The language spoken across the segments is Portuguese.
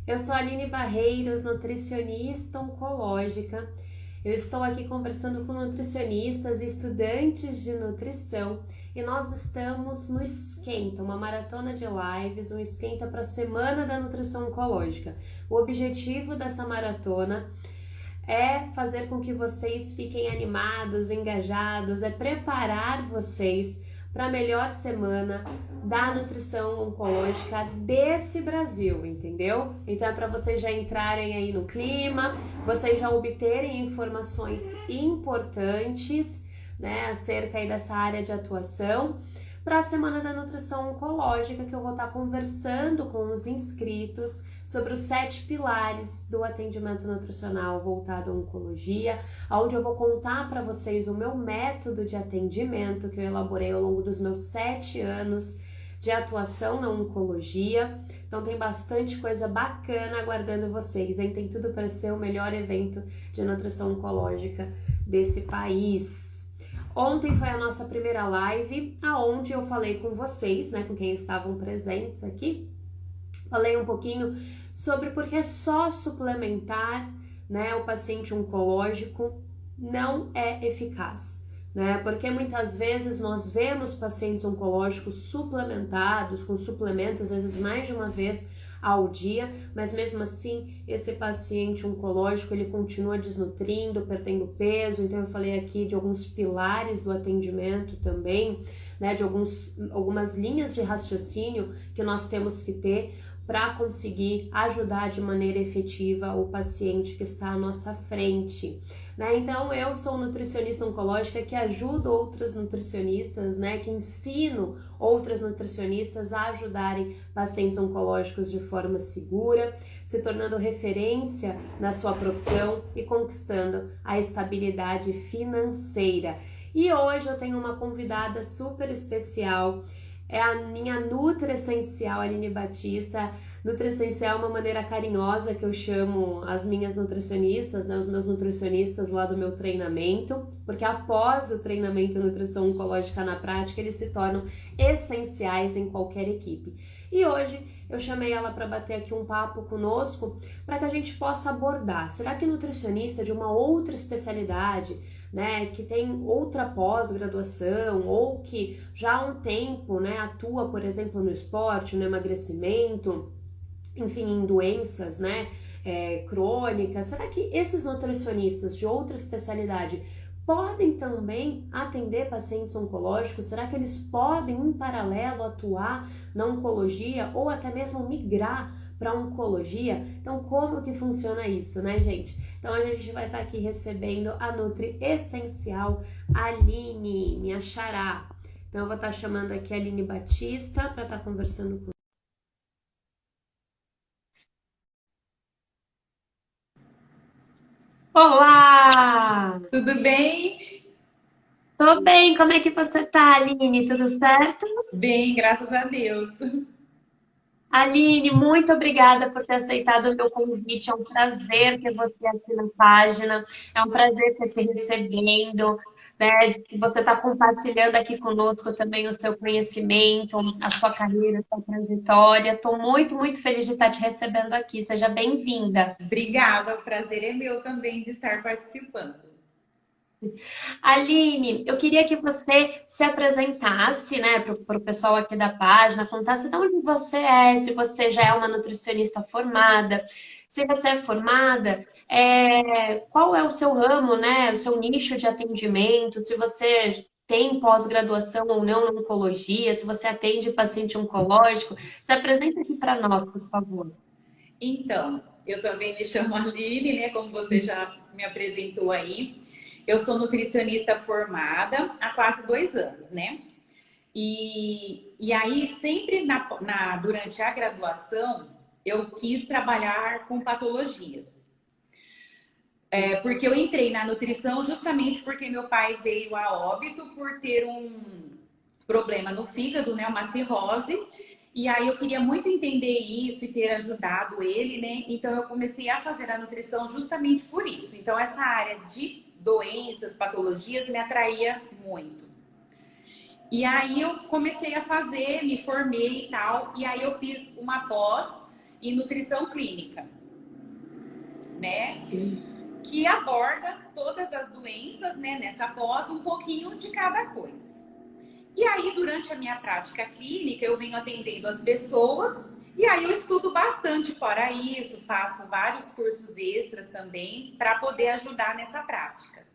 Eu sou a Aline Barreiros, nutricionista oncológica. Eu estou aqui conversando com nutricionistas e estudantes de nutrição e nós estamos no Esquenta, uma maratona de lives, um esquenta para a Semana da Nutrição Oncológica. O objetivo dessa maratona é fazer com que vocês fiquem animados, engajados, é preparar vocês para a melhor semana da nutrição oncológica desse Brasil, entendeu? Então é para vocês já entrarem aí no clima, vocês já obterem informações importantes, né, acerca aí dessa área de atuação para a Semana da Nutrição Oncológica, que eu vou estar conversando com os inscritos sobre os 7 pilares do atendimento nutricional voltado à oncologia, onde eu vou contar para vocês o meu método de atendimento que eu elaborei ao longo dos meus 7 anos de atuação na oncologia. Então tem bastante coisa bacana aguardando vocês, hein? Tem tudo para ser o melhor evento de nutrição oncológica desse país. Ontem foi a nossa primeira live, aonde eu falei com vocês, né, com quem estavam presentes aqui. Falei um pouquinho sobre por que só suplementar, né, o paciente oncológico não é eficaz, né? Porque muitas vezes nós vemos pacientes oncológicos suplementados com suplementos, às vezes mais de uma vez ao dia, mas mesmo assim esse paciente oncológico ele continua desnutrindo, perdendo peso. Então eu falei aqui de alguns pilares do atendimento também, né, de algumas linhas de raciocínio que nós temos que ter para conseguir ajudar de maneira efetiva o paciente que está à nossa frente, né? Então eu sou nutricionista oncológica que ajudo outras nutricionistas, né, que ensino outras nutricionistas a ajudarem pacientes oncológicos de forma segura, se tornando referência na sua profissão e conquistando a estabilidade financeira. E hoje eu tenho uma convidada super especial, é a minha Nutri Essencial, Aline Batista. Nutri Essencial é uma maneira carinhosa que eu chamo as minhas nutricionistas, né, os meus nutricionistas lá do meu treinamento, porque após o treinamento Nutrição Oncológica na Prática, eles se tornam essenciais em qualquer equipe. E hoje eu chamei ela para bater aqui um papo conosco, para que a gente possa abordar, será que nutricionista de uma outra especialidade, né, que tem outra pós-graduação ou que já há um tempo, né, atua, por exemplo, no esporte, no emagrecimento, enfim, em doenças, né, crônicas, será que esses nutricionistas de outra especialidade podem também atender pacientes oncológicos? Será que eles podem, em paralelo, atuar na oncologia ou até mesmo migrar para oncologia? Então, como que funciona isso, né, gente? Então, a gente vai estar aqui recebendo a Nutri Essencial Aline, minha xará. Então, eu vou estar chamando aqui a Aline Batista para estar conversando com. Olá! Tudo bem? Tô bem, como é que você tá, Aline? Tudo certo? Bem, graças a Deus. Aline, muito obrigada por ter aceitado o meu convite. É um prazer ter você aqui na página. É um prazer ter te recebendo, né? De que você está compartilhando aqui conosco também o seu conhecimento, a sua carreira, a sua trajetória. Estou muito, muito feliz de estar te recebendo aqui. Seja bem-vinda. Obrigada, o prazer é meu também de estar participando. Aline, eu queria que você se apresentasse, né, para o pessoal aqui da página, contasse de onde você é, se você já é uma nutricionista formada, se você é formada, qual é o seu ramo, né, o seu nicho de atendimento, se você tem pós-graduação ou não na oncologia, se você atende paciente oncológico, se apresenta aqui para nós, por favor. Então, eu também me chamo Aline, né? Como você já me apresentou aí. Eu sou nutricionista formada há quase 2 anos, né? E aí, sempre durante a graduação, eu quis trabalhar com patologias. Porque eu entrei na nutrição justamente porque meu pai veio a óbito por ter um problema no fígado, né? Uma cirrose. E aí eu queria muito entender isso e ter ajudado ele, né? Então eu comecei a fazer a nutrição justamente por isso. Então essa área de doenças, patologias me atraía muito. E aí eu comecei a fazer, me formei e tal. E aí eu fiz uma pós e nutrição clínica, né? Que aborda todas as doenças, né, nessa pós, um pouquinho de cada coisa. E aí, durante a minha prática clínica, eu venho atendendo as pessoas e aí eu estudo bastante fora isso, faço vários cursos extras também para poder ajudar nessa prática.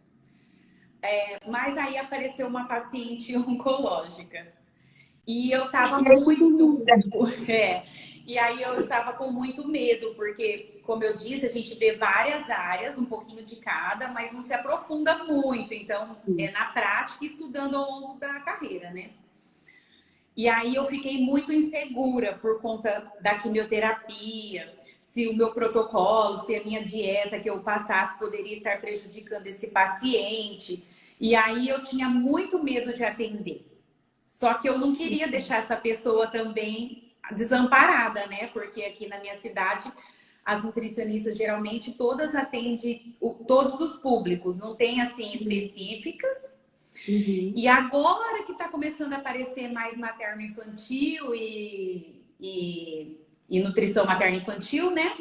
Mas aí apareceu uma paciente oncológica. E eu estava muito... E aí eu estava com muito medo, porque, como eu disse, a gente vê várias áreas, um pouquinho de cada, mas não se aprofunda muito. Então, é na prática, estudando ao longo da carreira, né? E aí eu fiquei muito insegura por conta da quimioterapia, se o meu protocolo, se a minha dieta que eu passasse poderia estar prejudicando esse paciente. E aí eu tinha muito medo de atender. Só que eu não queria deixar essa pessoa também desamparada, né? Porque aqui na minha cidade, as nutricionistas geralmente todas atendem todos os públicos, não tem assim específicas. E agora que está começando a aparecer mais materno-infantil e nutrição materno-infantil, né?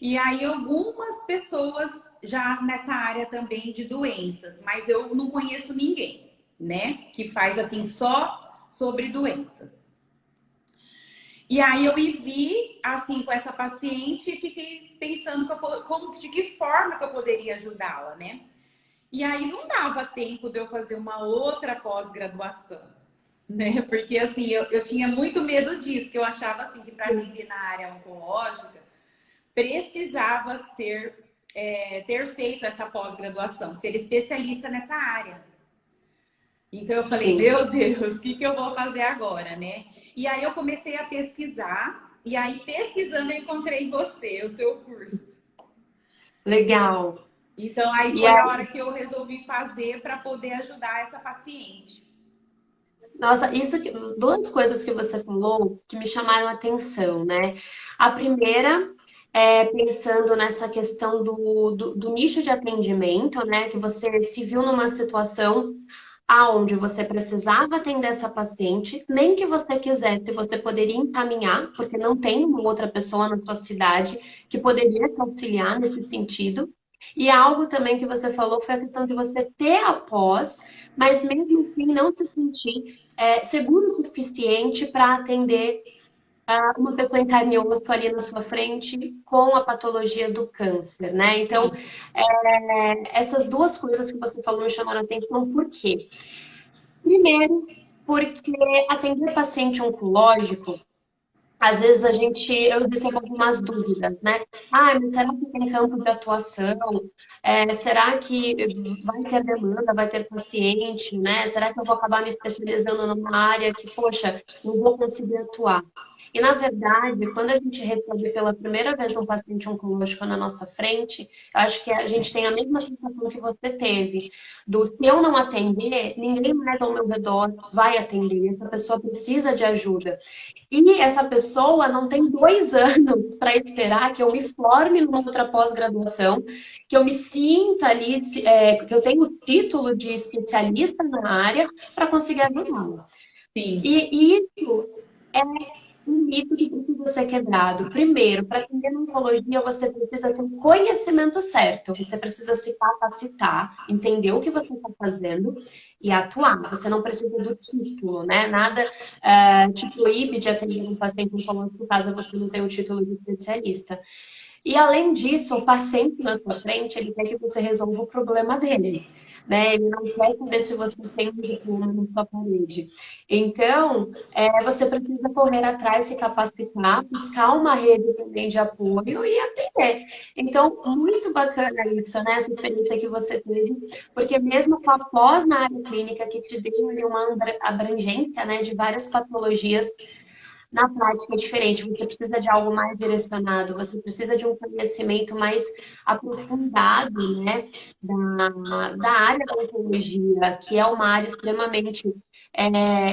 E aí algumas pessoas já nessa área também de doenças, mas eu não conheço ninguém, né? Que faz assim só sobre doenças. E aí eu me vi assim com essa paciente e fiquei pensando de que forma que eu poderia ajudá-la, né? E aí não dava tempo de eu fazer uma outra pós-graduação, né? Porque assim, eu tinha muito medo disso, que eu achava assim que para atender na área oncológica precisava ter feito essa pós-graduação, ser especialista nessa área. Então eu falei, meu Deus, o que eu vou fazer agora, né? E aí eu comecei a pesquisar, e aí pesquisando eu encontrei você, o seu curso. Legal. Então aí foi a hora que eu resolvi fazer para poder ajudar essa paciente. Nossa, duas coisas que você falou que me chamaram a atenção, né? A primeira é pensando nessa questão do nicho de atendimento, né? Que você se viu numa situação aonde você precisava atender essa paciente, nem que você quisesse, você poderia encaminhar, porque não tem uma outra pessoa na sua cidade que poderia te auxiliar nesse sentido. E algo também que você falou foi a questão de você ter a pós, mas mesmo assim não se sentir seguro o suficiente para atender uma pessoa em carne e osso ali na sua frente com a patologia do câncer, né? Então, essas duas coisas que você falou me chamaram a atenção, por quê? Primeiro, porque atender paciente oncológico, às vezes eu recebo algumas dúvidas, né? Ah, mas será que tem campo de atuação? Será que vai ter demanda, vai ter paciente, né? Será que eu vou acabar me especializando numa área que, poxa, não vou conseguir atuar? E, na verdade, quando a gente recebe pela primeira vez um paciente oncológico na nossa frente, eu acho que a gente tem a mesma sensação que você teve. Se eu não atender, ninguém mais ao meu redor vai atender. Essa pessoa precisa de ajuda. E essa pessoa não tem 2 anos para esperar que eu me forme numa outra pós-graduação, que eu me sinta ali, que eu tenha o título de especialista na área para conseguir ajudá-la. E isso é um mito que precisa ser quebrado. Primeiro, para atender na oncologia, você precisa ter um conhecimento certo. Você precisa se capacitar, entender o que você está fazendo e atuar. Você não precisa do título, né? Nada te proíbe de atender um paciente oncológico caso você não tenha o título de especialista. E, além disso, o paciente na sua frente, ele quer que você resolva o problema dele, né? Ele não quer saber se você tem um diploma na sua parede. Então, você precisa correr atrás, se capacitar, buscar uma rede também de apoio e atender. Então, muito bacana isso, né? Essa experiência que você teve, porque mesmo com a pós na área clínica, que te deu ali uma abrangência, né, de várias patologias, na prática é diferente, você precisa de algo mais direcionado, você precisa de um conhecimento mais aprofundado, né, da área da oncologia, que é uma área extremamente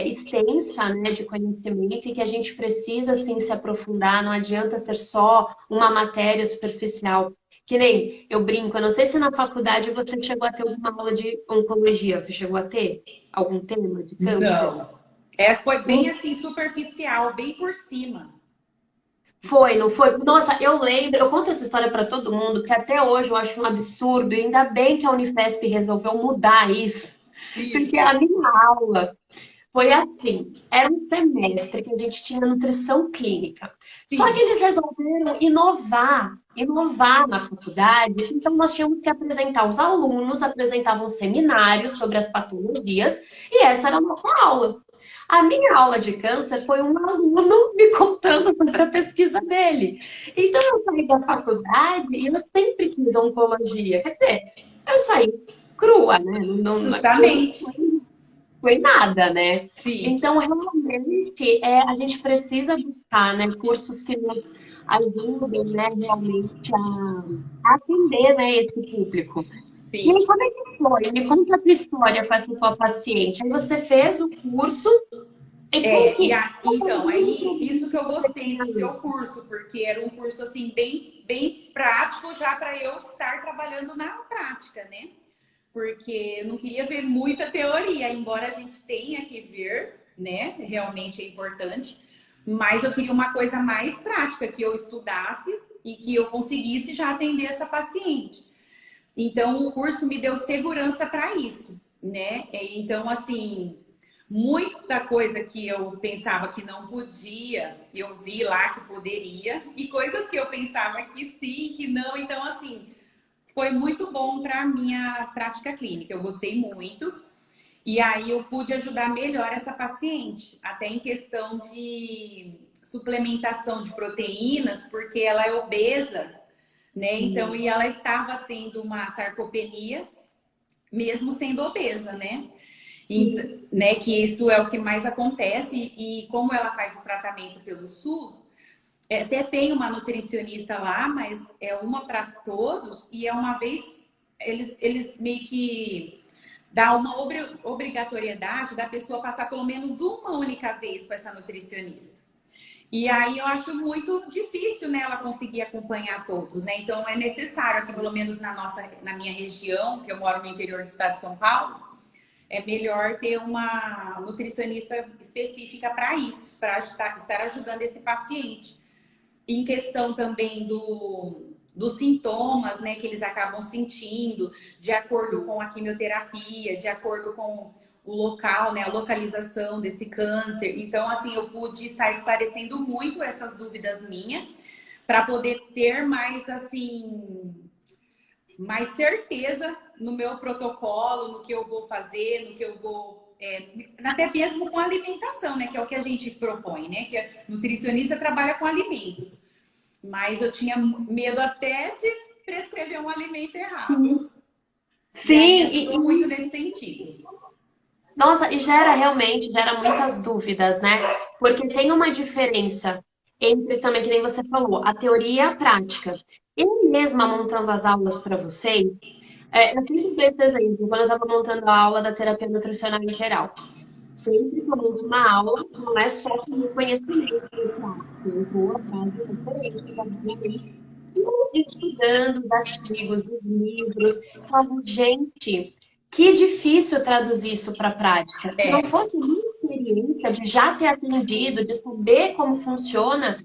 extensa, né, de conhecimento e que a gente precisa, sim, se aprofundar, não adianta ser só uma matéria superficial. Que nem eu brinco, eu não sei se na faculdade você chegou a ter alguma aula de oncologia, você chegou a ter algum tema de câncer? Não. Foi bem assim, superficial, bem por cima. Foi, não foi? Nossa, eu lembro, eu conto essa história para todo mundo, porque até hoje eu acho um absurdo, e ainda bem que a Unifesp resolveu mudar isso, porque Isso. a minha aula foi assim, era um semestre que a gente tinha nutrição clínica. Só que Sim. eles resolveram inovar na faculdade. Então nós tínhamos que apresentar, os alunos apresentavam seminários sobre as patologias e essa era a nossa aula. A minha aula de câncer foi um aluno me contando sobre a pesquisa dele. Então eu saí da faculdade e eu sempre quis oncologia. Quer dizer, eu saí crua, né? Aquilo não Justamente. foi nada, né? Sim. Então, realmente, a gente precisa buscar, né, cursos que nos ajudem, né, realmente a atender, né, esse público. E aí, Sim. como é que foi? Me conta a tua história com essa tua paciente. Aí você fez o curso e como É, que... então, aí isso que eu gostei do seu curso, porque era um curso assim bem prático já para eu estar trabalhando na prática, né? Porque eu não queria ver muita teoria, embora a gente tenha que ver, né? Realmente é importante, mas eu queria uma coisa mais prática, que eu estudasse e que eu conseguisse já atender essa paciente. Então, o curso me deu segurança para isso, né? Então, assim, muita coisa que eu pensava que não podia, eu vi lá que poderia, e coisas que eu pensava que sim, que não. Então, assim, foi muito bom para a minha prática clínica. Eu gostei muito. E aí eu pude ajudar melhor essa paciente, até em questão de suplementação de proteínas, porque ela é obesa, né? Então, e ela estava tendo uma sarcopenia, mesmo sendo obesa, né? Né? Que isso é o que mais acontece. E como ela faz o tratamento pelo SUS, até tem uma nutricionista lá, mas é uma para todos e é uma vez eles meio que dá uma obrigatoriedade da pessoa passar pelo menos uma única vez com essa nutricionista. E aí eu acho muito difícil, né, ela conseguir acompanhar todos, né? Então é necessário aqui, pelo menos na minha região, que eu moro no interior do estado de São Paulo, é melhor ter uma nutricionista específica para isso, para estar ajudando esse paciente. Em questão também dos sintomas, né, que eles acabam sentindo, de acordo com a quimioterapia, de acordo com o local, né, a localização desse câncer. Então, assim, eu pude estar esclarecendo muito essas dúvidas minhas para poder ter mais, assim, mais certeza no meu protocolo, no que eu vou fazer, no que eu vou até mesmo com alimentação, né? Que é o que a gente propõe, né? Que a nutricionista trabalha com alimentos. Mas eu tinha medo até de prescrever um alimento errado. E aí Sim, ajudou muito nesse sentido. nossa, e gera muitas dúvidas, né? Porque tem uma diferença entre também, que nem você falou, a teoria e a prática. Eu mesma montando as aulas para vocês, eu sempre dei esse exemplo, quando eu estava montando a aula da terapia nutricional integral. Sempre que eu monto uma aula, não é só sobre o conhecimento prático, eu vou atrás de referências, obviamente, estudando os artigos, os livros, falo, gente, que difícil traduzir isso para a prática. Se não É, fosse minha experiência de já ter atendido, de saber como funciona,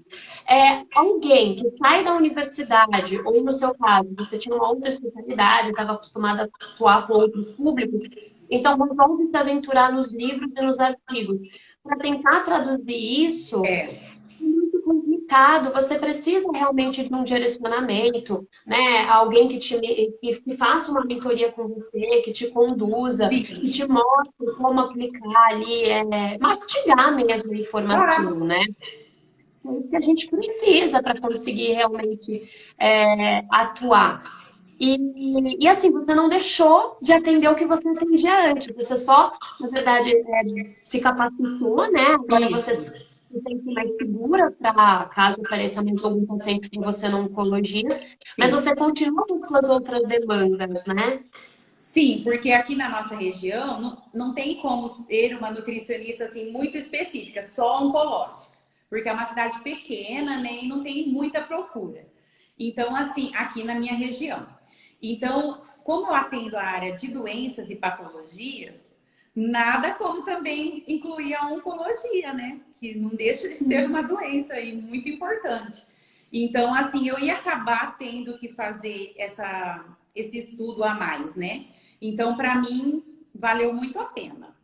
alguém que sai da universidade, ou no seu caso, você tinha uma outra especialidade, estava acostumado a atuar com outros públicos, então resolve se aventurar nos livros e nos artigos. Para tentar traduzir isso, é. muito complicado. Você precisa realmente de um direcionamento, né? Alguém que faça uma mentoria com você, que te conduza, que Sim, te mostre como aplicar ali, mastigar mesmo a informação, claro. né? É isso que a gente precisa para conseguir realmente atuar. E assim, você não deixou de atender o que você atendia antes, você só, na verdade, se capacitou, né? Agora você Isso. se sente mais segura para caso apareça mais algum paciente com você na oncologia, mas Sim. você continua com suas outras demandas, né? Sim, porque aqui na nossa região não tem como ser uma nutricionista assim muito específica, só oncológica, porque é uma cidade pequena, né, e não tem muita procura. Então, assim, aqui na minha região. Então, como eu atendo a área de doenças e patologias, nada como também incluir a oncologia, né? Que não deixa de ser uma doença e muito importante. Então, assim, eu ia acabar tendo que fazer esse estudo a mais, né? Então, para mim, valeu muito a pena.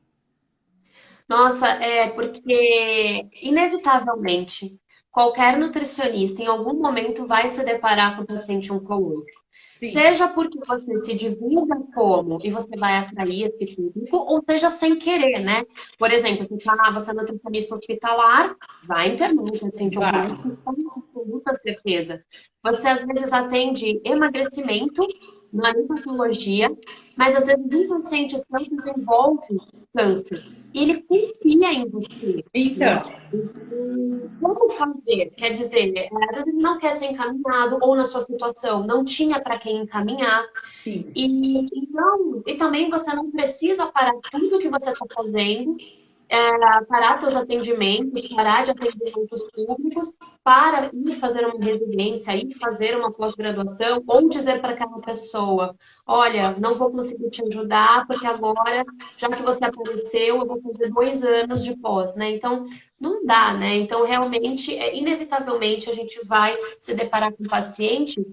Nossa, é porque, inevitavelmente, qualquer nutricionista em algum momento vai se deparar com o paciente oncológico. Sim, Seja porque você se divulga como e você vai atrair esse público, ou seja sem querer, né? Por exemplo, você é nutricionista hospitalar, vai internar um paciente vai. oncológico com absoluta certeza. Você às vezes atende emagrecimento, não é nem patologia, mas às vezes um paciente seu desenvolve câncer. E ele confia em você, né? Então, Como fazer? Quer dizer, às vezes ele não quer ser encaminhado, ou na sua situação não tinha para quem encaminhar. sim. E também você não precisa parar tudo que você está fazendo, parar seus atendimentos, parar de atendimentos públicos para ir fazer uma residência, ir fazer uma pós-graduação, ou dizer para aquela pessoa, olha, não vou conseguir te ajudar, porque agora, já que você apareceu, eu vou fazer 2 anos de pós, né? Então, não dá, né? Então, realmente, inevitavelmente, a gente vai se deparar com o paciente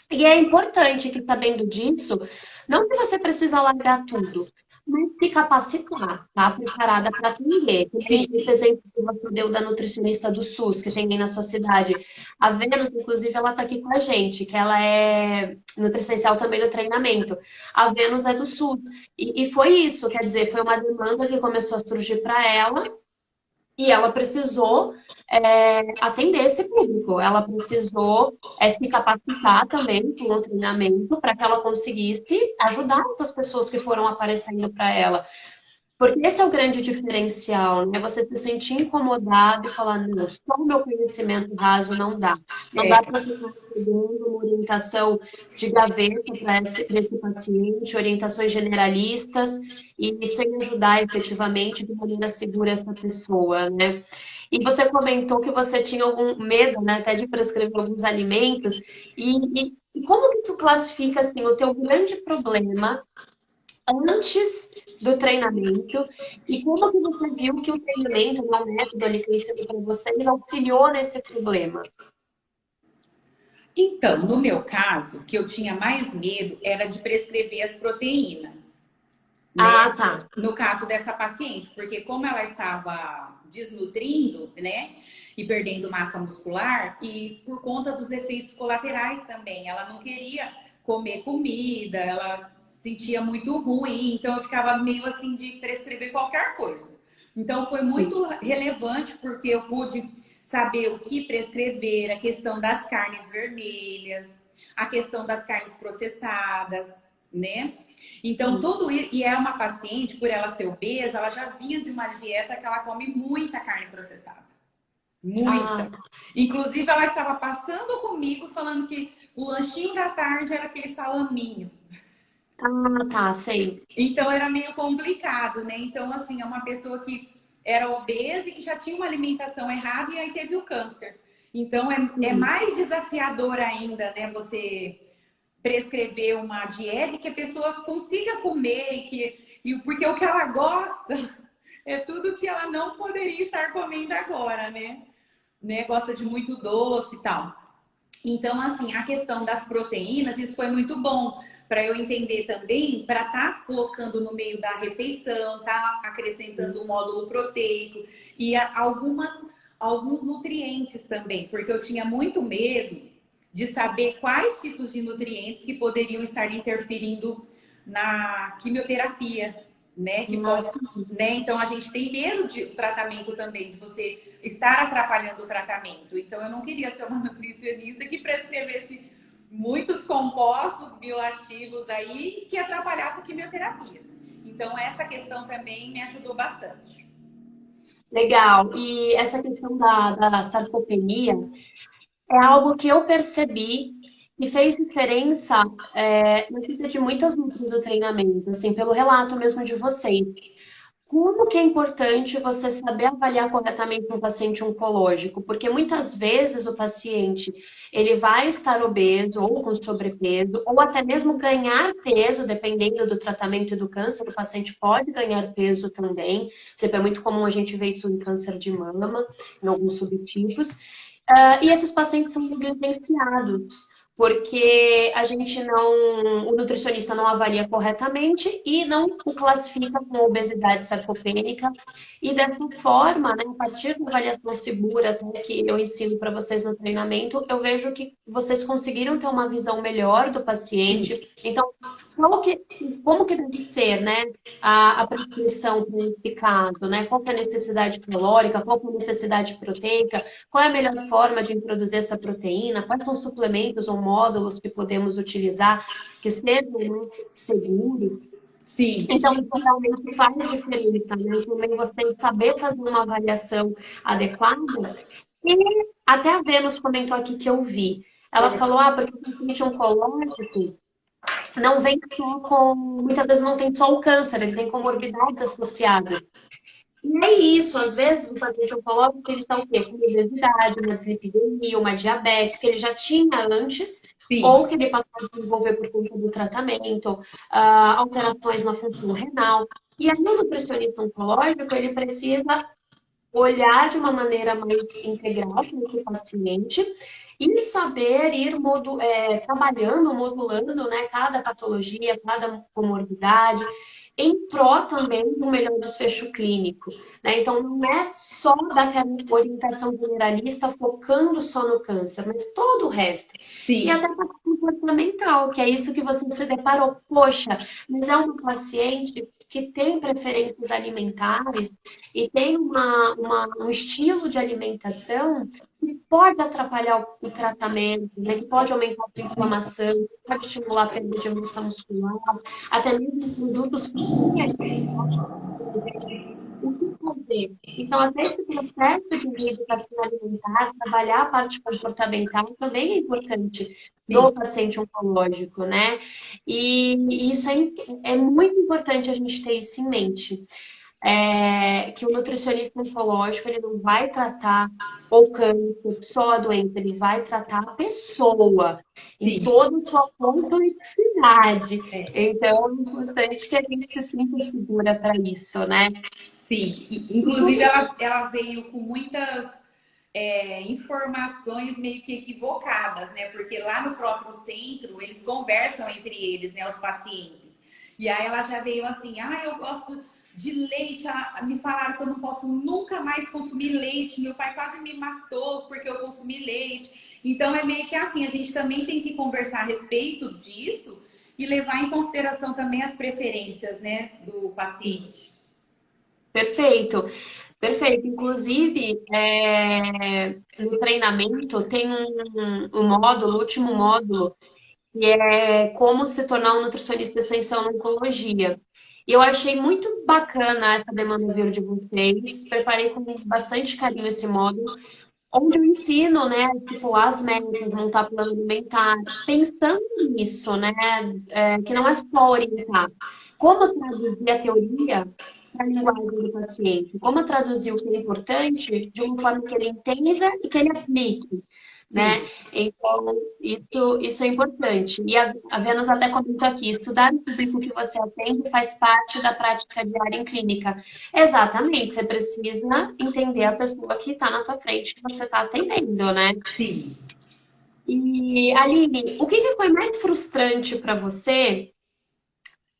e é importante que, sabendo disso, não que você precisa largar tudo, mas se capacitar, tá? Preparada para atender. Que nem esse Sim. exemplo que você deu da nutricionista do SUS, que tem aí na sua cidade. A Vênus, inclusive, ela está aqui com a gente, que ela é nutricional também no treinamento. A Vênus é do SUS. E foi isso, quer dizer, foi uma demanda que começou a surgir para ela, e ela precisou atender esse público, ela precisou se capacitar também com o treinamento para que ela conseguisse ajudar essas pessoas que foram aparecendo para ela. Porque esse é o grande diferencial, né? Você se sentir incomodado e falar, não, só o meu conhecimento raso não dá. Não dá para ficar pegando uma orientação de gaveta para esse paciente, orientações generalistas, e sem ajudar efetivamente de maneira segura essa pessoa, né? E você comentou que você tinha algum medo, né, até de prescrever alguns alimentos. E como que tu classifica, assim, o teu grande problema antes do treinamento e como que você viu que o treinamento, né, o método ali que eu ensino para vocês, auxiliou nesse problema? Então, no meu caso, que eu tinha mais medo era de prescrever as proteínas, né? Ah, tá. No caso dessa paciente, porque como ela estava desnutrindo, né? E perdendo massa muscular, e por conta dos efeitos colaterais também, ela não queria comer comida, ela se sentia muito ruim, então eu ficava meio assim de prescrever qualquer coisa. Então foi muito relevante porque eu pude saber o que prescrever, a questão das carnes vermelhas, a questão das carnes processadas, né? Então, tudo isso, e é uma paciente, por ela ser obesa, ela já vinha de uma dieta que ela come muita carne processada. Ah, Muita. Inclusive, ela estava passando comigo falando que o lanchinho da tarde era aquele salaminho. tá, sei. Então, era meio complicado, né? Então, assim, é uma pessoa que era obesa e que já tinha uma alimentação errada e aí teve o câncer. Então, é mais desafiador ainda, né? Você prescrever uma dieta que a pessoa consiga comer porque o que ela gosta é tudo que ela não poderia estar comendo agora, né? Gosta de muito doce e tal. Então, assim, a questão das proteínas, isso foi muito bom para eu entender também, para estar colocando no meio da refeição, tá acrescentando o módulo proteico e alguns nutrientes também, porque eu tinha muito medo de saber quais tipos de nutrientes que poderiam estar interferindo na quimioterapia, né? Que pode, Nossa, né? Então a gente tem medo de tratamento também, de você estar atrapalhando o tratamento. Então eu não queria ser uma nutricionista que prescrevesse muitos compostos bioativos aí que atrapalhasse a quimioterapia. Então essa questão também me ajudou bastante. legal. E essa questão da sarcopenia é algo que eu percebi e fez diferença na vida de muitas outras do treinamento, assim, pelo relato mesmo de vocês. como que é importante você saber avaliar corretamente um paciente oncológico? Porque muitas vezes o paciente ele vai estar obeso ou com sobrepeso, ou até mesmo ganhar peso, dependendo do tratamento e do câncer, o paciente pode ganhar peso também. Sempre é muito comum a gente ver isso em câncer de mama, em alguns subtipos. E esses pacientes são negligenciados porque a gente não, o nutricionista não avalia corretamente e não o classifica com obesidade sarcopênica. E dessa forma, né, a partir da avaliação segura, até que eu ensino para vocês no treinamento, eu vejo que vocês conseguiram ter uma visão melhor do Sim, paciente. Então, como que, como que deve ser, né, a prescrição para esse caso, né? Qual que é a necessidade calórica, qual que é a necessidade proteica, qual é a melhor forma de introduzir essa proteína? Quais são os suplementos ou módulos que podemos utilizar que sejam, né, seguros? sim, Então, isso realmente faz diferença, né? Também você saber fazer uma avaliação adequada. E até a Vênus comentou aqui que eu vi. Ela falou, porque o paciente oncológico não vem só com... Muitas vezes não tem só o câncer, ele tem comorbidades associadas. E é isso, às vezes o paciente oncológico ele está o quê? Com obesidade, uma dislipidemia, uma diabetes, que ele já tinha antes, sim, ou que ele passou a desenvolver por conta do tratamento, alterações na função renal. E aí o nutricionista oncológico, ele precisa olhar de uma maneira mais integral com o paciente e saber ir trabalhando, modulando, né, cada patologia, cada comorbidade, em pró também do melhor desfecho clínico. Né? Então, não é só daquela orientação generalista focando só no câncer, mas todo o resto. E sim, até a parte comportamental, que é isso que você se deparou. Poxa, mas é um paciente que tem preferências alimentares e tem um estilo de alimentação que pode atrapalhar o tratamento, né? Que pode aumentar a inflamação, pode estimular a perda de massa muscular, até mesmo produtos que têm o que fazer? Então, até esse processo de reeducação alimentar, trabalhar a parte comportamental também é importante sim. no paciente oncológico, né? E isso é muito importante a gente ter isso em mente que o nutricionista oncológico ele não vai tratar o câncer, só a doença, ele vai tratar a pessoa em Sim. toda a sua complexidade. É. Então, é importante que a gente se sinta segura para isso, né? Sim, inclusive ela veio com muitas informações meio que equivocadas, né? Porque lá no próprio centro eles conversam entre eles, né? Os pacientes. E aí ela já veio assim, eu gosto de leite. Me falaram que eu não posso nunca mais consumir leite. Meu pai quase me matou porque eu consumi leite. Então é meio que assim, a gente também tem que conversar a respeito disso e levar em consideração também as preferências, né, do paciente. Perfeito, perfeito. Inclusive, no treinamento tem um módulo, o último módulo, que é como se tornar um nutricionista essencial na oncologia. E eu achei muito bacana essa demanda vir de vocês. Preparei com bastante carinho esse módulo, onde eu ensino, né, a estipular as metas, montar plano alimentar, pensando nisso, né, que não é só orientar. Como traduzir a teoria para a linguagem do paciente? Como traduzir o que é importante de uma forma que ele entenda e que ele aplique, né? Sim, Então, isso é importante. E a Vênus até comentou aqui, estudar o público que você atende faz parte da prática diária em clínica. Exatamente, você precisa entender a pessoa que está na tua frente, que você está atendendo, né? sim. E, Aline, o que que foi mais frustrante para você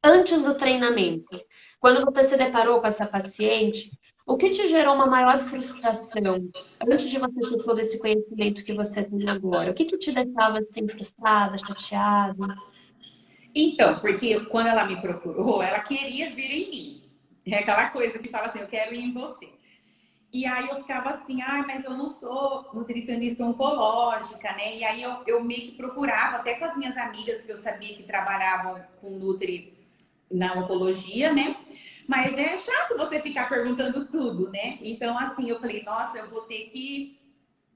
antes do treinamento? Quando você se deparou com essa paciente, o que te gerou uma maior frustração antes de você ter todo esse conhecimento que você tem agora? O que que te deixava assim frustrada, chateada? Então, porque quando ela me procurou, ela queria vir em mim. É aquela coisa que fala assim, eu quero ir em você. E aí eu ficava assim, mas eu não sou nutricionista oncológica, né? E aí eu meio que procurava, até com as minhas amigas que eu sabia que trabalhavam com Nutri na oncologia, né? Mas é chato você ficar perguntando tudo, né? Então, assim, eu falei, nossa, eu vou ter que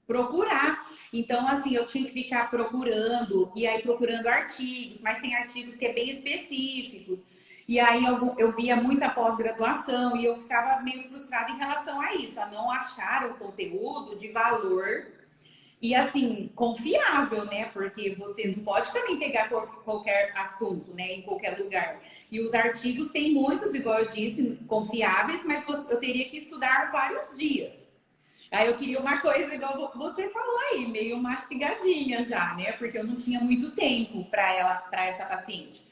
procurar. Então, assim, eu tinha que ficar procurando, e aí procurando artigos, mas tem artigos que é bem específicos. E aí eu via muita pós-graduação e eu ficava meio frustrada em relação a isso, a não achar o conteúdo de valor e assim, confiável, né? Porque você não pode também pegar qualquer assunto, né? Em qualquer lugar. E os artigos têm muitos, igual eu disse, confiáveis, mas eu teria que estudar vários dias. Aí eu queria uma coisa igual você falou aí, meio mastigadinha já, né? Porque eu não tinha muito tempo para essa paciente.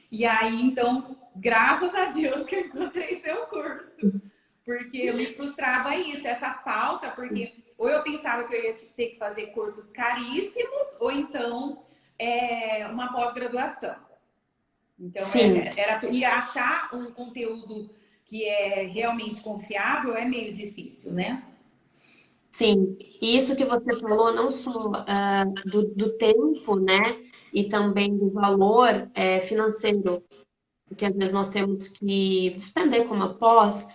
E aí, então, graças a Deus que eu encontrei seu curso. Porque eu me frustrava isso, essa falta, porque ou eu pensava que eu ia ter que fazer cursos caríssimos, ou então uma pós-graduação. Então, Sim. e achar um conteúdo que é realmente confiável é meio difícil, né? Sim, e isso que você falou, não só do tempo, né, e também do valor financeiro, que às vezes nós temos que despender como após,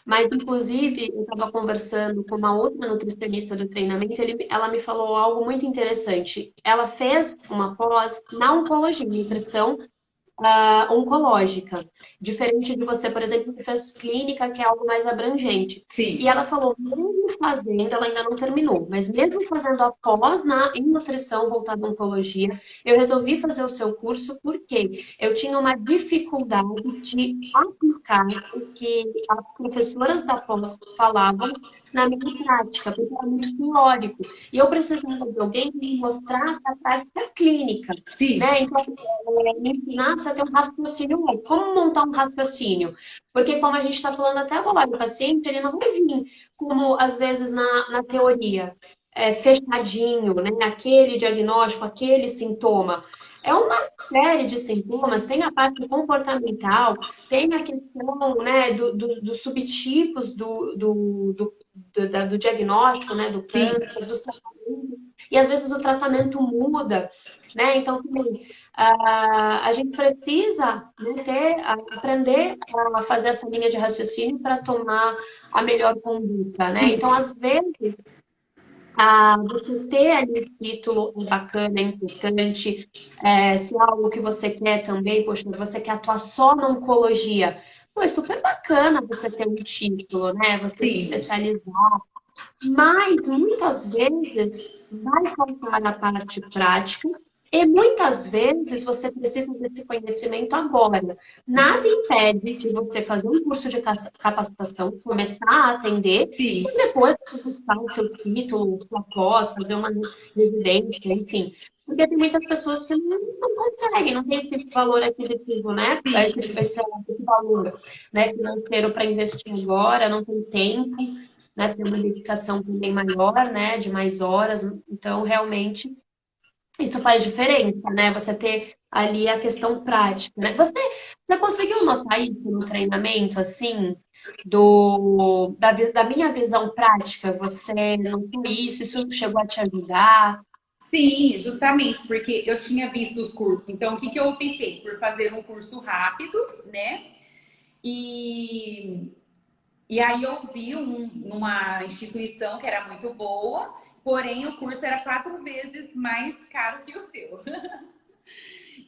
mas inclusive eu estava conversando com uma outra nutricionista do treinamento, ela me falou algo muito interessante. Ela fez uma pós na oncologia, nutrição oncológica, diferente de você, por exemplo, que fez clínica, que é algo mais abrangente. E Sim, ela falou, mesmo fazendo, ela ainda não terminou, mas mesmo fazendo a pós em nutrição voltada à oncologia, eu resolvi fazer o seu curso porque eu tinha uma dificuldade de aplicar o que as professoras da pós falavam na minha prática, porque era muito teórico. E eu precisava de alguém que me mostrasse a prática clínica, sim, né? Então, me ensinasse a ter um raciocínio lógico. Como montar um raciocínio? Porque, como a gente está falando até agora, o paciente ele não vai vir como, às vezes, na teoria, fechadinho, né? Aquele diagnóstico, aquele sintoma. É uma série de sintomas, tem a parte comportamental, tem a questão, né, dos subtipos do diagnóstico, né, do sim, câncer, dos tratamentos, e às vezes o tratamento muda, né? Então, também, a gente precisa, né, aprender a fazer essa linha de raciocínio para tomar a melhor conduta, né? sim, Então, às vezes, você ter ali o título é bacana, é importante, se é algo que você quer também, poxa, você quer atuar só na oncologia, pô, é super bacana você ter um título, né? Você se sim, especializar, mas muitas vezes vai faltar a parte prática e muitas vezes você precisa desse conhecimento agora. Nada impede de você fazer um curso de capacitação, começar a atender sim, e depois conquistar o seu título, sua pós, fazer uma residência, enfim. Porque tem muitas pessoas que não conseguem, não tem esse valor aquisitivo, né? sim. Esse valor, né, financeiro para investir agora, não tem tempo, né, ter uma dedicação também maior, né, de mais horas. Então, realmente, isso faz diferença, né? Você ter ali a questão prática, né? Você conseguiu notar isso no treinamento, assim, da minha visão prática? Você notou isso? Isso chegou a te ajudar? Sim, justamente, porque eu tinha visto os cursos. Então, o que eu optei? Por fazer um curso rápido, né? E, e aí eu vi numa instituição que era muito boa, porém o curso era 4 vezes mais caro que o seu.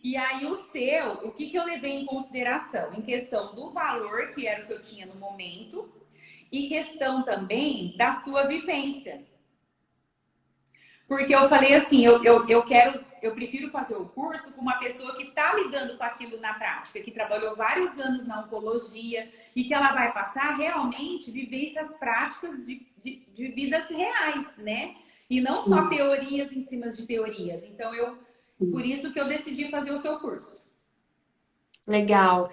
E aí o seu, o que eu levei em consideração? Em questão do valor, que era o que eu tinha no momento, e questão também da sua vivência. Porque eu falei assim, eu prefiro fazer o curso com uma pessoa que está lidando com aquilo na prática, que trabalhou vários anos na oncologia e que ela vai passar realmente vivências práticas de vidas reais, né? E não só Sim, teorias em cima de teorias. Então, por sim. isso que eu decidi fazer o seu curso. Legal.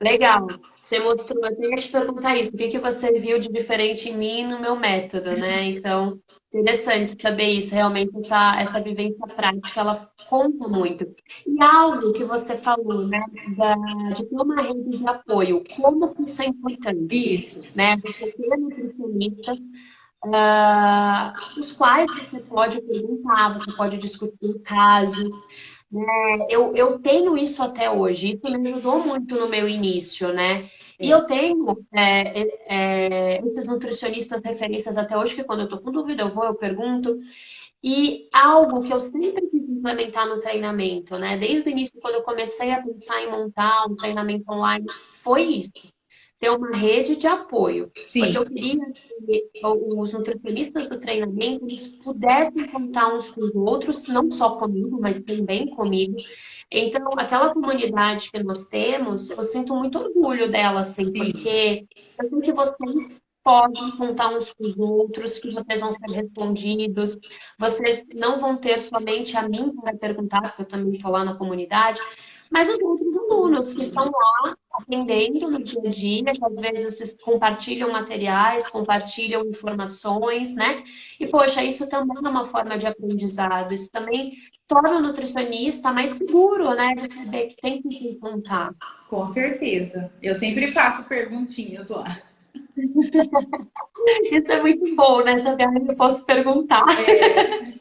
Legal. Você mostrou, eu tenho que te perguntar isso, o que que você viu de diferente em mim e no meu método, né? Então, interessante saber isso, realmente essa vivência prática, ela conta muito. E algo que você falou, né, de ter uma rede de apoio, como que isso é importante, Isso. né? Você ter nutricionistas, os quais você pode perguntar, você pode discutir o caso, né? Eu tenho isso até hoje, isso me ajudou muito no meu início, né? E eu tenho esses nutricionistas referências até hoje, que quando eu tô com dúvida, eu vou, eu pergunto. E algo que eu sempre quis implementar no treinamento, né? Desde o início, quando eu comecei a pensar em montar um treinamento online, foi isso. Ter uma rede de apoio. Porque Sim, eu queria que os nutricionistas do treinamento eles pudessem contar uns com os outros, não só comigo, mas também comigo. Então, aquela comunidade que nós temos, eu sinto muito orgulho dela, assim, sim. porque eu sei que vocês podem contar uns com os outros, que vocês vão ser respondidos, vocês não vão ter somente a mim para perguntar, porque eu também estou lá na comunidade, mas os outros alunos que estão lá atendendo no dia a dia, que às vezes vocês compartilham materiais, compartilham informações, né? E, poxa, isso também é uma forma de aprendizado, isso também torna o nutricionista mais seguro, né? De saber que tem com quem contar. Com certeza. Eu sempre faço perguntinhas lá. Isso é muito bom, né? Saber, "Ai, eu posso perguntar, É,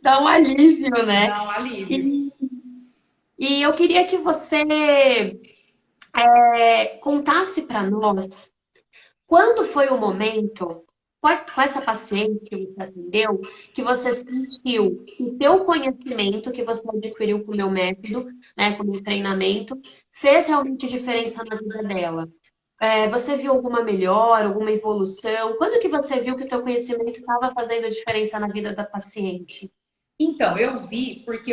dá um alívio, né? dá um alívio. E, e eu queria que você contasse para nós quando foi o momento, com essa paciente que você atendeu, que você sentiu que o teu conhecimento que você adquiriu com o meu método, né, com o meu treinamento, fez realmente diferença na vida dela? Você viu alguma melhora, alguma evolução? Quando que você viu que o teu conhecimento estava fazendo diferença na vida da paciente? Então, eu vi, porque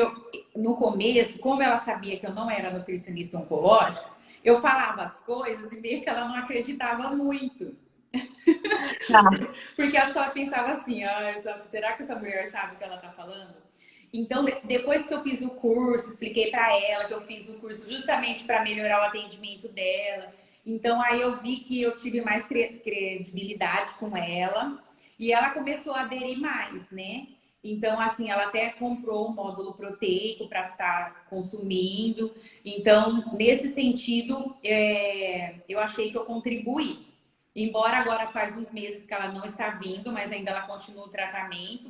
no começo, como ela sabia que eu não era nutricionista oncológica, eu falava as coisas e meio que ela não acreditava muito. Tá. Porque acho que ela pensava assim, será que essa mulher sabe o que ela tá falando? Então, depois que eu fiz o curso, expliquei para ela que eu fiz o curso justamente para melhorar o atendimento dela. Então, aí eu vi que eu tive mais credibilidade com ela e ela começou a aderir mais, né? Então, assim, ela até comprou um módulo proteico para estar consumindo. Então, nesse sentido, eu achei que eu contribuí. Embora agora faz uns meses que ela não está vindo, mas ainda ela continua o tratamento.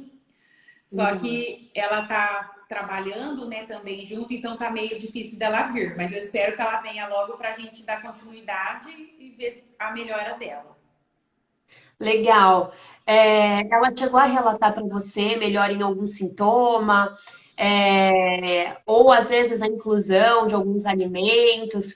Só Uhum. que ela tá trabalhando, né, também junto, então tá meio difícil dela vir. Mas eu espero que ela venha logo para a gente dar continuidade e ver a melhora dela. Legal. Ela chegou a relatar para você melhor em algum sintoma, ou às vezes a inclusão de alguns alimentos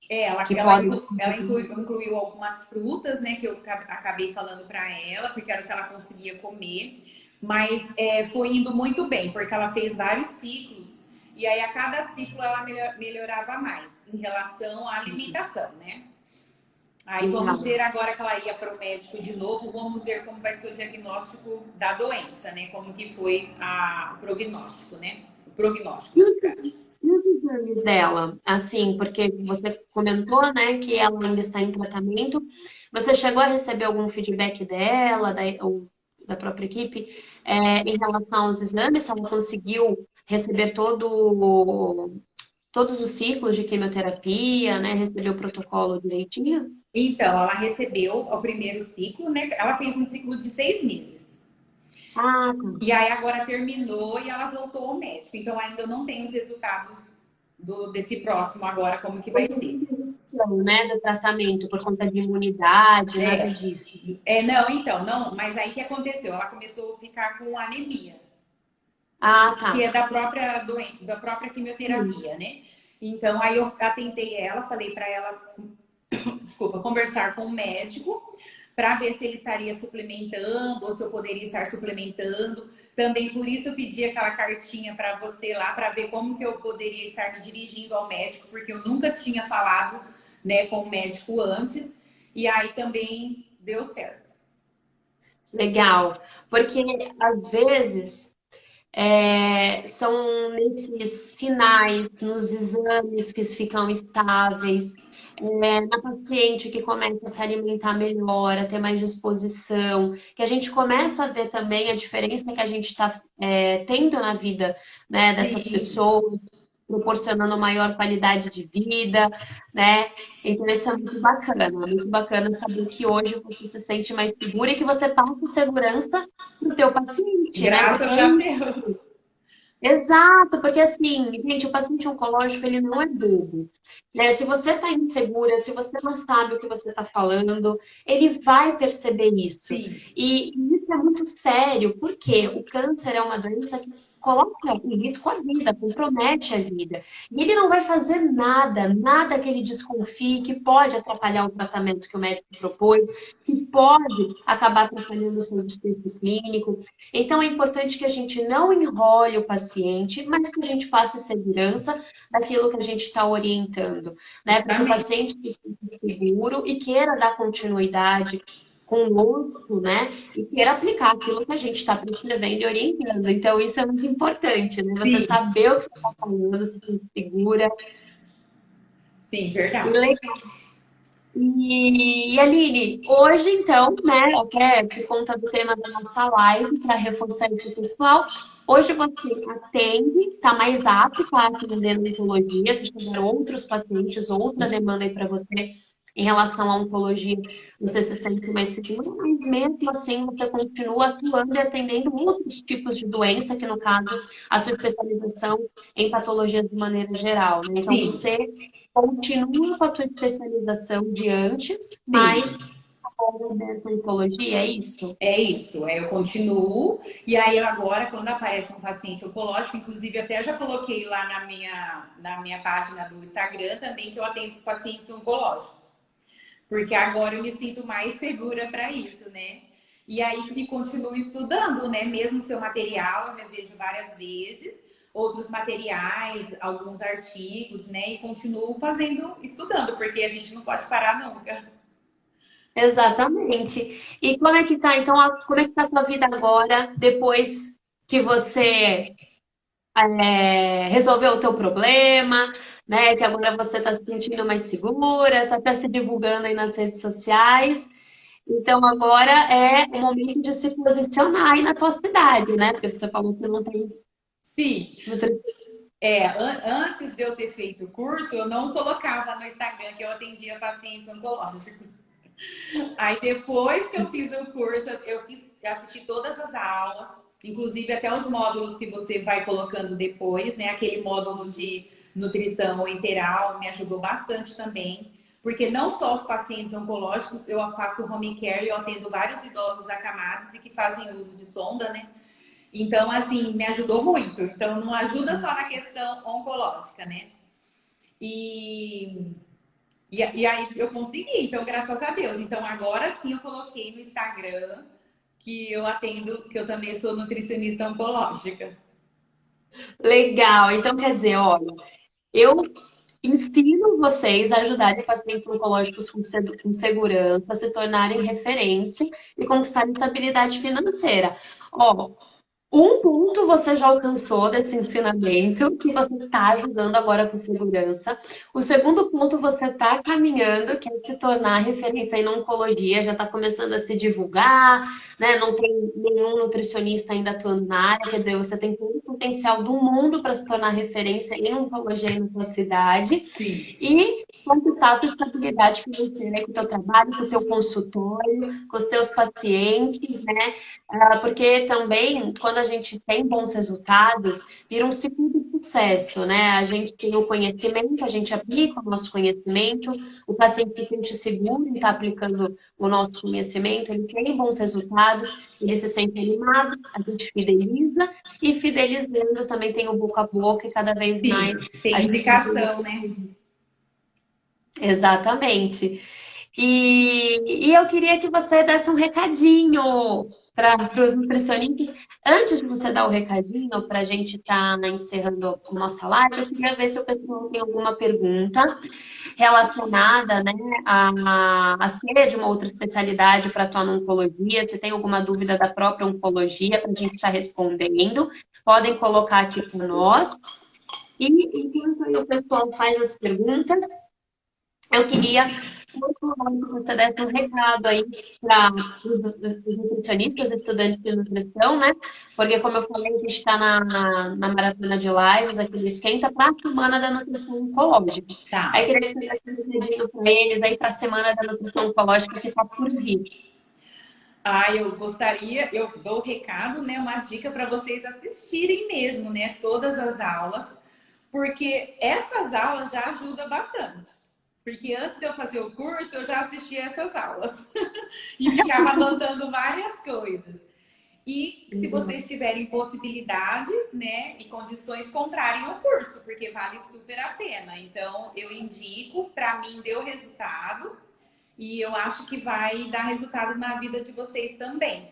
Ela, que ela, podem. ela incluiu algumas frutas, né, que eu acabei falando para ela, porque era o que ela conseguia comer. Mas foi indo muito bem, porque ela fez vários ciclos. E aí, a cada ciclo, ela melhorava mais em relação à alimentação, né? Aí vamos Legal. ver agora que ela ia para o médico de novo, vamos ver como vai ser o diagnóstico da doença, né? Como que foi o prognóstico, né? O prognóstico, E na os, verdade. e os exames dela? Assim, porque você comentou, né, que ela ainda está em tratamento. Você chegou a receber algum feedback dela, ou da própria equipe, em relação aos exames? Se ela conseguiu receber todos os ciclos de quimioterapia, né? Receber o protocolo direitinho? Então, ela recebeu o primeiro ciclo, né? Ela fez um ciclo de 6 meses. Ah, tá. E aí agora terminou e ela voltou ao médico. Então ainda não tem os resultados desse próximo agora, como que vai ser. Não, né, do tratamento por conta de imunidade, nada É, disso. não, então, não, mas aí que aconteceu? Ela começou a ficar com anemia, Ah, tá. que é da própria Sim. quimioterapia, né? Então aí eu atentei ela, falei para ela, desculpa, conversar com o médico para ver se ele estaria suplementando ou se eu poderia estar suplementando. Também por isso eu pedi aquela cartinha para você lá para ver como que eu poderia estar me dirigindo ao médico, porque eu nunca tinha falado, né, com o médico antes. E aí também deu certo. Legal. Porque às vezes são nesses sinais, nos exames que ficam estáveis, na paciente que começa a se alimentar melhor, a ter mais disposição, que a gente começa a ver também a diferença que a gente está tendo na vida, né, dessas Sim, pessoas, proporcionando maior qualidade de vida, né? Então isso é muito bacana saber que hoje você se sente mais segura e que você passa segurança para o teu paciente, né? Porque graças é a isso. Deus. Exato, porque assim, gente, o paciente oncológico, ele não é bobo, né? Se você está insegura, se você não sabe o que você está falando, ele vai perceber isso. Sim, E isso é muito sério, porque o câncer é uma doença que coloca em risco a vida, compromete a vida. E ele não vai fazer nada, nada que ele desconfie, que pode atrapalhar o tratamento que o médico propôs, que pode acabar atrapalhando o seu desfecho clínico. Então, é importante que a gente não enrole o paciente, mas que a gente passe segurança daquilo que a gente está orientando, né? Para que o justamente. paciente fique seguro e queira dar continuidade conosco, né? E queira aplicar aquilo que a gente está prescrevendo e orientando. Então, isso é muito importante, né? Você Sim, saber o que você está falando, se sentir segura. sim, E verdade. legal. E Aline, hoje então, né, até por conta do tema da nossa live, para reforçar isso pessoal, hoje você atende, está mais apto a atender na oncologia, se tiver outros pacientes, outra demanda aí para você em relação à oncologia, você se sente mais segura, mas mesmo assim você continua atuando e atendendo outros tipos de doença, que no caso, a sua especialização em patologia de maneira geral, né? Então Sim, você continua com a tua especialização de antes, sim. mas agora dentro da oncologia, é isso? É isso, eu continuo. E aí agora, quando aparece um paciente oncológico, inclusive até já coloquei lá na minha página do Instagram também que eu atendo os pacientes oncológicos. Porque agora eu me sinto mais segura para isso, né? E aí me continuo estudando, né? Mesmo seu material, eu me vejo várias vezes, outros materiais, alguns artigos, né? E continuo fazendo, estudando, porque a gente não pode parar nunca. Exatamente. E como é que tá? Então, como é que tá a tua vida agora, depois que você resolveu o teu problema, né? Que agora você está se sentindo mais segura, está até se divulgando aí nas redes sociais. Então, agora é o momento de se posicionar aí na tua cidade, né? Porque você falou que não tem Sim, nutricionista. antes de eu ter feito o curso, eu não colocava no Instagram que eu atendia pacientes oncológicos. Aí depois que eu fiz o curso, assisti todas as aulas, inclusive até os módulos que você vai colocando depois, né? Aquele módulo de nutrição enteral me ajudou bastante também, porque não só os pacientes oncológicos, eu faço home care e eu atendo vários idosos acamados e que fazem uso de sonda, né? Então, assim, me ajudou muito. Então, não ajuda só na questão oncológica, né? E e aí eu consegui, então, graças a Deus. Então, agora sim eu coloquei no Instagram que eu atendo, que eu também sou nutricionista oncológica. Legal. Então, quer dizer, olha, eu ensino vocês a ajudarem pacientes oncológicos com segurança, a se tornarem referência e conquistarem estabilidade financeira. Ó, um ponto você já alcançou desse ensinamento, que você está ajudando agora com segurança. O segundo ponto você está caminhando, que é se tornar referência em oncologia, já está começando a se divulgar, né? Não tem nenhum nutricionista ainda atuando na área, quer dizer, você tem todo o potencial do mundo para se tornar referência em oncologia aí na sua cidade Sim, e conquistar a sua estabilidade financeira aí com o teu trabalho, com o teu consultório, com os teus pacientes, né? Porque também, quando a gente tem bons resultados, vira um ciclo de sucesso, né? A gente tem o conhecimento, a gente aplica o nosso conhecimento, o paciente se sente seguro em estar aplicando o nosso conhecimento, ele tem bons resultados, ele se sente animado, a gente fideliza, e fidelizando também tem o boca a boca, e cada vez sim, mais a tem gente vai indicação, né? exatamente. E eu queria que você desse um recadinho para os nutricionistas. Antes de você dar o recadinho, para a gente estar encerrando a nossa live, eu queria ver se o pessoal tem alguma pergunta relacionada, né, a ser de uma outra especialidade para atuar na oncologia. Se tem alguma dúvida da própria oncologia para a gente estar respondendo, podem colocar aqui para nós. E enquanto aí o pessoal faz as perguntas, eu queria que você desse um recado aí para os nutricionistas e estudantes de nutrição, né? Porque, como eu falei, a gente está na maratona de lives, aqui no Esquenta, para a Semana da Nutrição Oncológica. Aí, eu Tá. queria que você desse um recadinho para eles aí para a Semana da Nutrição Oncológica que está por vir. Ah, eu gostaria, eu dou o recado, né? Uma dica para vocês assistirem mesmo, né? Todas as aulas, porque essas aulas já ajudam bastante. Porque antes de eu fazer o curso, eu já assistia essas aulas e ficava anotando várias coisas. E se vocês tiverem possibilidade, né, e condições, comprarem o curso, porque vale super a pena. Então, eu indico, para mim deu resultado e eu acho que vai dar resultado na vida de vocês também.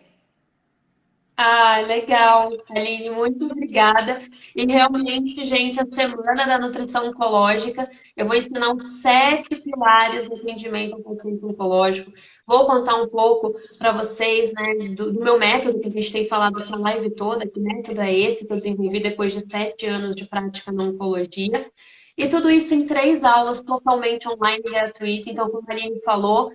Ah, legal, Aline, muito obrigada. E realmente, gente, a Semana da Nutrição Oncológica, eu vou ensinar os 7 pilares do atendimento ao paciente oncológico. Vou contar um pouco para vocês, né, do meu método, que a gente tem falado aqui a live toda, que método é esse que eu desenvolvi depois de 7 anos de prática na oncologia. E tudo isso em 3 aulas totalmente online e gratuito. Então, como a Aline falou,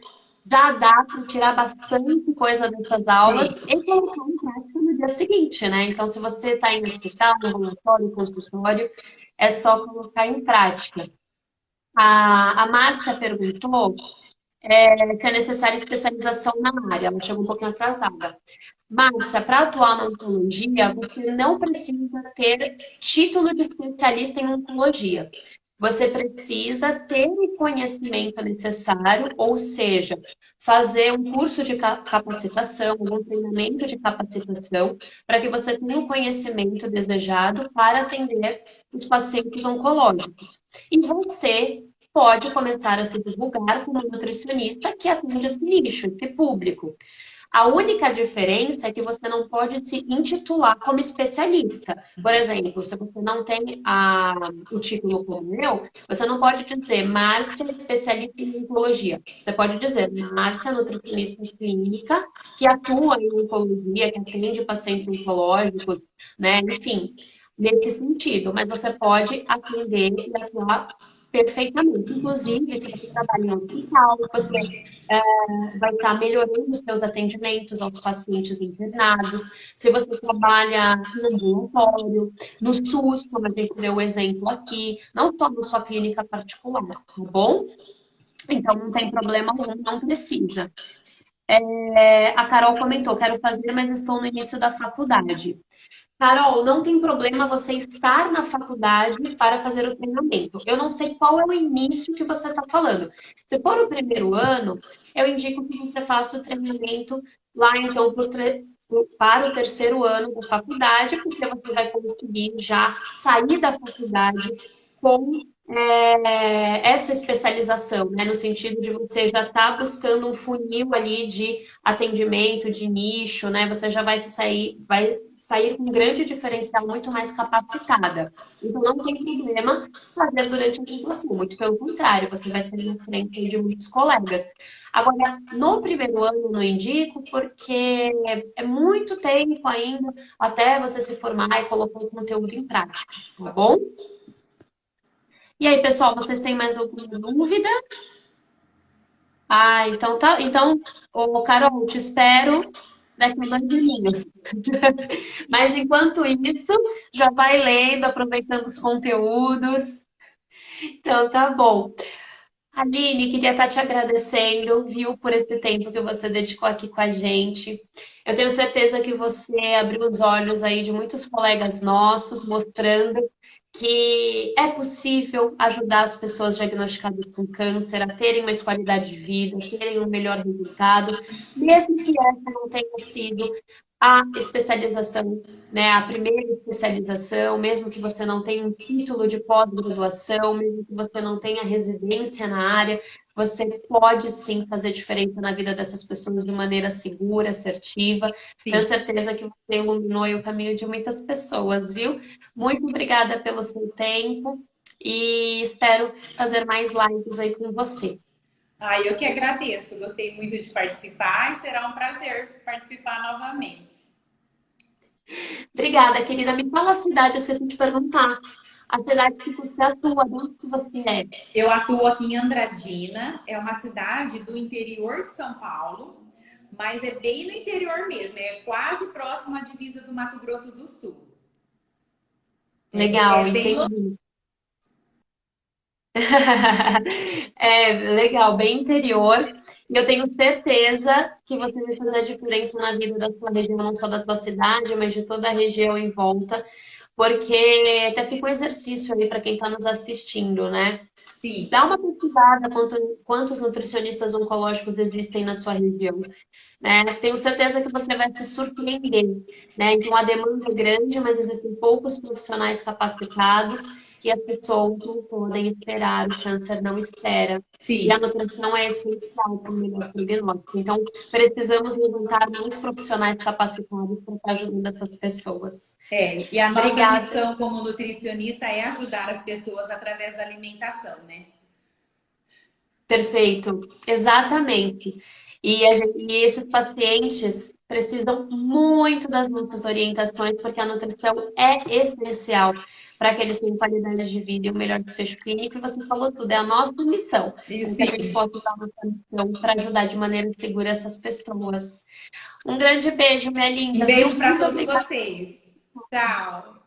já dá para tirar bastante coisa dessas aulas Sim. e colocar em prática no dia seguinte, né? Então, se você está em hospital, ambulatório, consultório, é só colocar em prática. A Márcia perguntou se é necessária especialização na área, ela chegou um pouquinho atrasada. Márcia, para atuar na oncologia, você não precisa ter título de especialista em oncologia. Você precisa ter o conhecimento necessário, ou seja, fazer um curso de capacitação, um treinamento de capacitação, para que você tenha o conhecimento desejado para atender os pacientes oncológicos. E você pode começar a se divulgar como nutricionista que atende esse nicho, esse público. A única diferença é que você não pode se intitular como especialista. Por exemplo, se você não tem o título como eu, você não pode dizer Márcia, especialista em oncologia. Você pode dizer Márcia, nutricionista clínica, que atua em oncologia, que atende pacientes oncológicos, né? Enfim, nesse sentido. Mas você pode atender e atuar perfeitamente. Inclusive, se você trabalha em um hospital, você vai estar melhorando os seus atendimentos aos pacientes internados. Se você trabalha no ambulatório, no SUS, como a gente deu o exemplo aqui, não só na sua clínica particular, tá bom? Então não tem problema algum, não precisa. A Carol comentou, quero fazer, mas estou no início da faculdade. Carol, não tem problema você estar na faculdade para fazer o treinamento. Eu não sei qual é o início que você está falando. Se for o primeiro ano, eu indico que você faça o treinamento lá, então, para o terceiro ano da faculdade, porque você vai conseguir já sair da faculdade com essa especialização, né? No sentido de você já estar buscando um funil ali de atendimento, de nicho, né? Você já vai sair com um grande diferencial muito mais capacitada. Então não tem problema fazer durante a graduação, muito pelo contrário, você vai ser na frente de muitos colegas. Agora, no primeiro ano eu não indico, porque é muito tempo ainda até você se formar e colocar o conteúdo em prática, tá bom? E aí, pessoal, vocês têm mais alguma dúvida? Ah, então tá. Então, ô, Carol, te espero daqui a 2 aninhos. Mas enquanto isso, já vai lendo, aproveitando os conteúdos. Então, tá bom. Aline, queria estar te agradecendo, viu, por esse tempo que você dedicou aqui com a gente. Eu tenho certeza que você abriu os olhos aí de muitos colegas nossos, mostrando que é possível ajudar as pessoas diagnosticadas com câncer a terem mais qualidade de vida, terem um melhor resultado, mesmo que essa não tenha sido a especialização, né, a primeira especialização, mesmo que você não tenha um título de pós-graduação, mesmo que você não tenha residência na área, você pode sim fazer diferença na vida dessas pessoas de maneira segura, assertiva. Tenho Sim. certeza que você iluminou aí o caminho de muitas pessoas, viu? Muito obrigada pelo seu tempo e espero fazer mais lives aí com você. Ah, eu que agradeço. Gostei muito de participar e será um prazer participar novamente. Obrigada, querida. Me fala a cidade, eu esqueci de te perguntar. A cidade que você atua, de onde que você é? Eu atuo aqui em Andradina, é uma cidade do interior de São Paulo, mas é bem no interior mesmo, é quase próximo à divisa do Mato Grosso do Sul. Legal, É bem entendi. É, legal, bem interior. E eu tenho certeza que você vai fazer a diferença na vida da sua região, não só da tua cidade, mas de toda a região em volta, porque até fica um exercício aí para quem está nos assistindo, né? Sim, Dá uma pesquisada quantos nutricionistas oncológicos existem na sua região, né? Tenho certeza que você vai se surpreender, né? Então a demanda é grande, mas existem poucos profissionais capacitados e as pessoas não podem esperar, o câncer não espera. E a sim. nutrição é essencial para o melhor prognóstico. Então, precisamos levantar mais profissionais capacitados para estar ajudando essas pessoas. É, e a nossa Obrigada. missão como nutricionista é ajudar as pessoas através da alimentação, né? Perfeito, exatamente. E esses pacientes precisam muito das nossas orientações, porque a nutrição é essencial para que eles tenham qualidade de vida e o melhor desfecho clínico. E você falou tudo, é a nossa missão, E para que a gente sim, possa usar a nossa missão para ajudar de maneira segura essas pessoas. Um grande beijo, minha um linda, viu? beijo para Muito todos obrigada. vocês. Tchau.